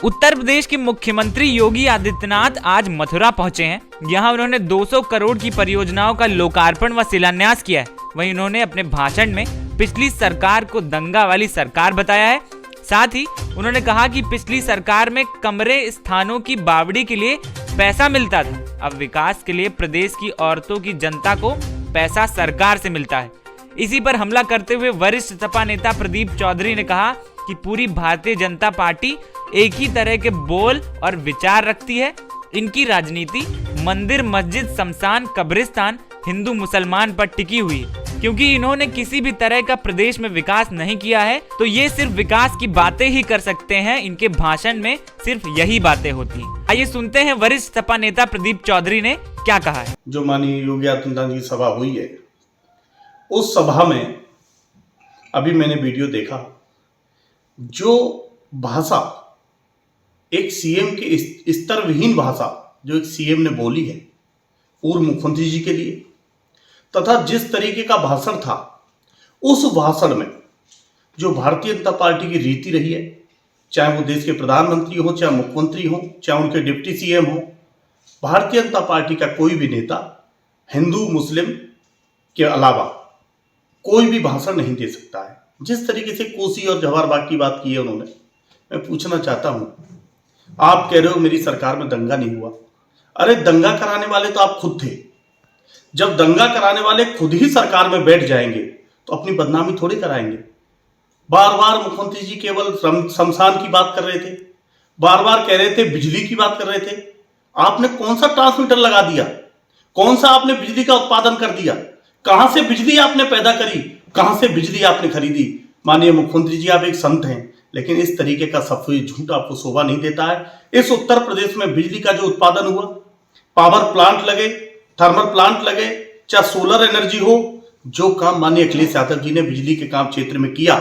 उत्तर प्रदेश के मुख्यमंत्री योगी आदित्यनाथ आज मथुरा पहुंचे हैं। यहां उन्होंने 200 करोड़ की परियोजनाओं का लोकार्पण व शिलान्यास किया है। वहीं उन्होंने अपने भाषण में पिछली सरकार को दंगा वाली सरकार बताया है। साथ ही उन्होंने कहा कि पिछली सरकार में कमरे स्थानों की बावड़ी के लिए पैसा मिलता था, अब विकास के लिए प्रदेश की औरतों की जनता को पैसा सरकार से मिलता है। इसी पर हमला करते हुए वरिष्ठ सपा नेता प्रदीप चौधरी ने कहा कि पूरी भारतीय जनता पार्टी एक ही तरह के बोल और विचार रखती है। इनकी राजनीति मंदिर, मस्जिद, शमशान, कब्रिस्तान, हिंदू मुसलमान पर टिकी हुई है। क्योंकि इन्होंने किसी भी तरह का प्रदेश में विकास नहीं किया है, तो ये सिर्फ विकास की बातें ही कर सकते हैं। इनके भाषण में सिर्फ यही बातें होती हैं। आइए सुनते हैं वरिष्ठ सपा नेता प्रदीप चौधरी ने क्या कहा है। जो माननीय योगी आदित्यनाथ जी की सभा हुई है, उस सभा में अभी मैंने वीडियो देखा, जो भाषा एक सीएम की स्तर विहीन भाषा जो एक सीएम ने बोली है पूर्व मुख्यमंत्री जी के लिए, तथा जिस तरीके का भाषण था, उस भाषण में जो भारतीय जनता पार्टी की रीति रही है, चाहे वो देश के प्रधानमंत्री हो, चाहे मुख्यमंत्री हो, चाहे उनके डिप्टी सीएम हो, भारतीय जनता पार्टी का कोई भी नेता हिंदू मुस्लिम के अलावा कोई भी भाषण नहीं दे सकता है। जिस तरीके से कोसी और जवाहर बाग की बात की है उन्होंने, मैं पूछना चाहता हूं, आप कह रहे हो मेरी सरकार में दंगा नहीं हुआ। अरे दंगा कराने वाले तो आप खुद थे। जब दंगा कराने वाले खुद ही सरकार में बैठ जाएंगे तो अपनी बदनामी थोड़ी कराएंगे। बार बार मुख्यमंत्री जी केवल शमशान की बात कर रहे थे, बार बार कह रहे थे बिजली की बात कर रहे थे। आपने कौन सा ट्रांसमीटर लगा दिया? कौन सा आपने बिजली का उत्पादन कर दिया? कहां से बिजली आपने पैदा करी? कहां से बिजली आपने खरीदी? माननीय मुख्यमंत्री जी, आप एक संत हैं, लेकिन इस तरीके का सब झूठ आपको शोभा नहीं देता है। इस उत्तर प्रदेश में बिजली का जो उत्पादन हुआ, पावर प्लांट लगे, थर्मल प्लांट लगे, चाहे सोलर एनर्जी हो, जो काम माननीय अखिलेश यादव जी ने बिजली के काम क्षेत्र में किया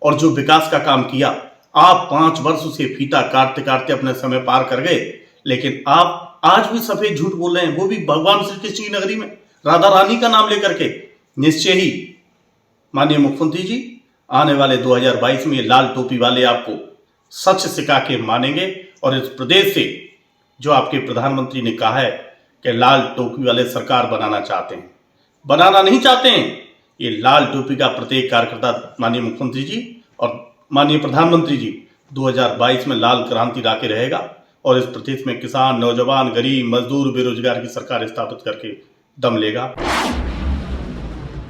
और जो विकास का काम किया, आप 5 वर्ष से फीता काटते काटते अपने समय पार कर गए। लेकिन आप आज भी सफेद झूठ बोल रहे हैं, वो भी भगवान श्री कृष्ण की नगरी में राधा रानी का नाम लेकर के। निश्चय ही माननीय मुख्यमंत्री जी, आने वाले 2022 में लाल टोपी वाले आपको सच सिखा के मानेंगे। और इस प्रदेश से जो आपके प्रधानमंत्री ने कहा है कि लाल टोपी वाले सरकार बनाना चाहते हैं, बनाना नहीं चाहते हैं। ये लाल टोपी का प्रत्येक कार्यकर्ता माननीय मुख्यमंत्री जी और माननीय प्रधानमंत्री जी 2022 में लाल क्रांति लाके रहेगा और इस प्रदेश में किसान, नौजवान, गरीब, मजदूर, बेरोजगार की सरकार स्थापित करके दम लेगा।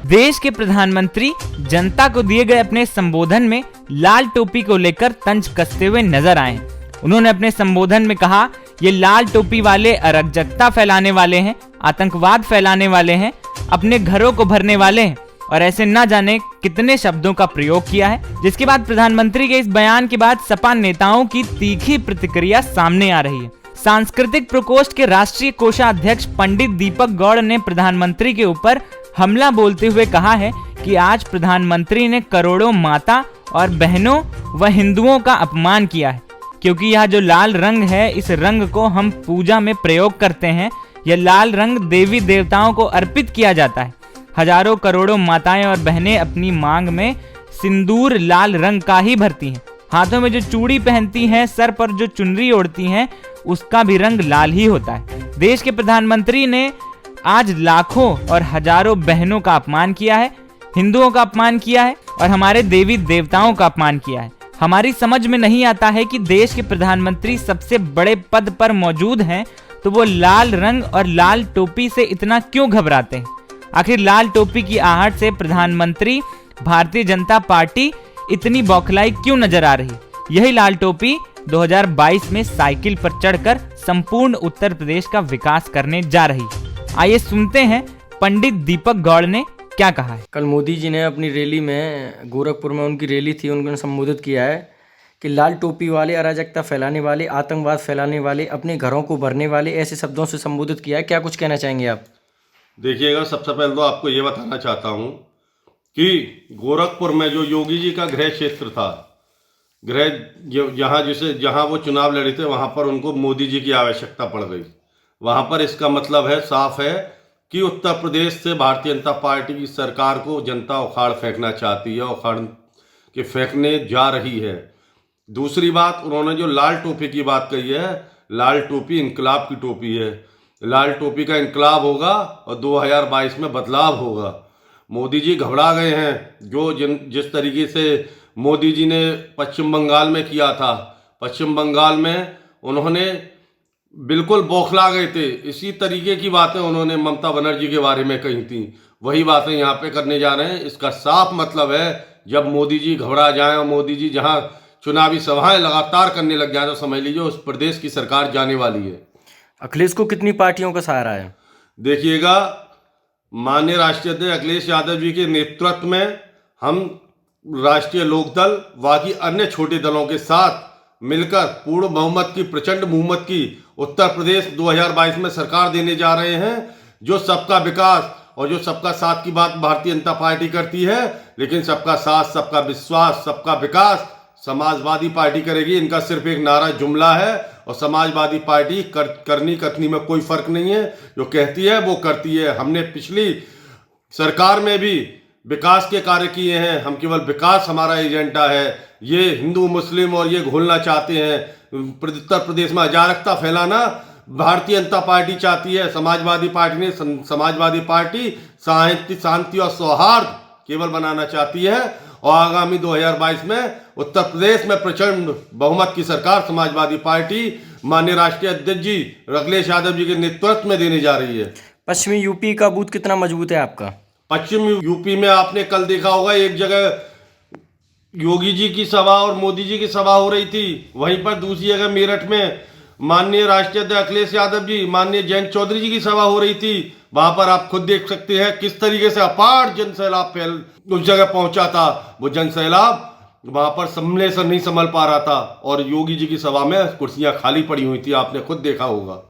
देश के प्रधानमंत्री जनता को दिए गए अपने संबोधन में लाल टोपी को लेकर तंज कसते हुए नजर आए। उन्होंने अपने संबोधन में कहा, ये लाल टोपी वाले अराजकता फैलाने वाले हैं, आतंकवाद फैलाने वाले हैं, अपने घरों को भरने वाले हैं, और ऐसे न जाने कितने शब्दों का प्रयोग किया है। जिसके बाद प्रधानमंत्री के इस बयान के बाद सपा नेताओं की तीखी प्रतिक्रिया सामने आ रही है। सांस्कृतिक प्रकोष्ठ के राष्ट्रीय कोषाध्यक्ष पंडित दीपक गौड़ ने प्रधानमंत्री के ऊपर हमला बोलते हुए कहा है कि आज प्रधानमंत्री ने करोड़ों माता और बहनों व हिंदुओं का अपमान किया है, क्योंकि यह जो लाल रंग है, इस रंग को हम पूजा में प्रयोग करते हैं। यह लाल रंग देवी देवताओं को अर्पित किया जाता है। हजारों करोड़ों माताएं और बहनें अपनी मांग में सिंदूर लाल रंग का ही भरती हैं। हाथों में जो चूड़ी पहनती हैं, सर पर जो चुनरी ओढ़ती हैं, उसका भी रंग लाल ही होता है। देश के प्रधानमंत्री ने आज लाखों और हजारों बहनों का अपमान किया है, हिंदुओं का अपमान किया है और हमारे देवी देवताओं का अपमान किया है। हमारी समझ में नहीं आता है कि देश के प्रधानमंत्री सबसे बड़े पद पर मौजूद हैं, तो वो लाल रंग और लाल टोपी से इतना क्यों घबराते हैं। आखिर लाल टोपी की आहट से प्रधानमंत्री भारतीय जनता पार्टी इतनी बौखलाई क्यों नजर आ रही? यही लाल टोपी 2022 में साइकिल पर चढ़कर संपूर्ण उत्तर प्रदेश का विकास करने जा रही है। आइए सुनते हैं पंडित दीपक गौड़ ने क्या कहा है। कल मोदी जी ने अपनी रैली में, गोरखपुर में उनकी रैली थी, उन्होंने संबोधित किया है कि लाल टोपी वाले, अराजकता फैलाने वाले, आतंकवाद फैलाने वाले, अपने घरों को भरने वाले, ऐसे शब्दों से संबोधित किया है। क्या कुछ कहना चाहेंगे आप? देखिएगा, सबसे पहले तो आपको ये बताना चाहता हूँ कि गोरखपुर में जो योगी जी का गृह क्षेत्र था, जहाँ वो चुनाव लड़े थे, वहाँ पर उनको मोदी जी की आवश्यकता पड़ गई। वहाँ पर इसका मतलब है, साफ है कि उत्तर प्रदेश से भारतीय जनता पार्टी की सरकार को जनता उखाड़ फेंकना चाहती है, उखाड़ के फेंकने जा रही है। दूसरी बात, उन्होंने जो लाल टोपी की बात कही है, लाल टोपी इनकलाब की टोपी है। लाल टोपी का इनकलाब होगा और 2022 में बदलाव होगा। मोदी जी घबरा गए हैं। जिस तरीके से मोदी जी ने पश्चिम बंगाल में किया था, पश्चिम बंगाल में उन्होंने बिल्कुल बौखला गए थे। इसी तरीके की बातें उन्होंने ममता बनर्जी के बारे में कही थी, वही बातें यहाँ पे करने जा रहे हैं। इसका साफ मतलब है, जब मोदी जी घबरा जाएं और मोदी जी जहाँ चुनावी सभाएं लगातार करने लग जाए तो समझ लीजिए उस प्रदेश की सरकार जाने वाली है। अखिलेश को कितनी पार्टियों का सहारा है? देखिएगा, माननीय राष्ट्रीय अध्यक्ष अखिलेश यादव जी के नेतृत्व में हम राष्ट्रीय लोकदल बाकी अन्य छोटे दलों के साथ मिलकर पूर्ण बहुमत की, प्रचंड बहुमत की उत्तर प्रदेश 2022 में सरकार देने जा रहे हैं, जो सबका विकास और जो सबका साथ की बात भारतीय जनता पार्टी करती है। लेकिन सबका साथ, सबका विश्वास, सबका विकास समाजवादी पार्टी करेगी। इनका सिर्फ एक नारा जुमला है और समाजवादी पार्टी करनी कथनी में कोई फर्क नहीं है। जो कहती है वो करती है। हमने पिछली सरकार में भी विकास के कार्य किए हैं। हम केवल विकास हमारा एजेंडा है। ये हिंदू मुस्लिम और ये घोलना चाहते हैं, उत्तर प्रदेश में अराजकता फैलाना भारतीय जनता पार्टी चाहती है। समाजवादी पार्टी शांति और सौहार्द केवल बनाना चाहती है और आगामी 2022 में उत्तर प्रदेश में प्रचंड बहुमत की सरकार समाजवादी पार्टी माननीय राष्ट्रीय अध्यक्ष जी अखिलेश यादव जी के नेतृत्व में देने जा रही है। पश्चिमी यूपी का बूथ कितना मजबूत है आपका? पश्चिम यूपी में आपने कल देखा होगा, एक जगह योगी जी की सभा और मोदी जी की सभा हो रही थी, वहीं पर दूसरी जगह मेरठ में माननीय राष्ट्रीय अध्यक्ष अखिलेश यादव जी, माननीय जयंत चौधरी जी की सभा हो रही थी। वहां पर आप खुद देख सकते हैं किस तरीके से अपार जनसैलाब उस जगह पहुंचा था। वो जनसैलाब वहां पर संभले से नहीं संभल पा रहा था और योगी जी की सभा में कुर्सियां खाली पड़ी हुई थी, आपने खुद देखा होगा।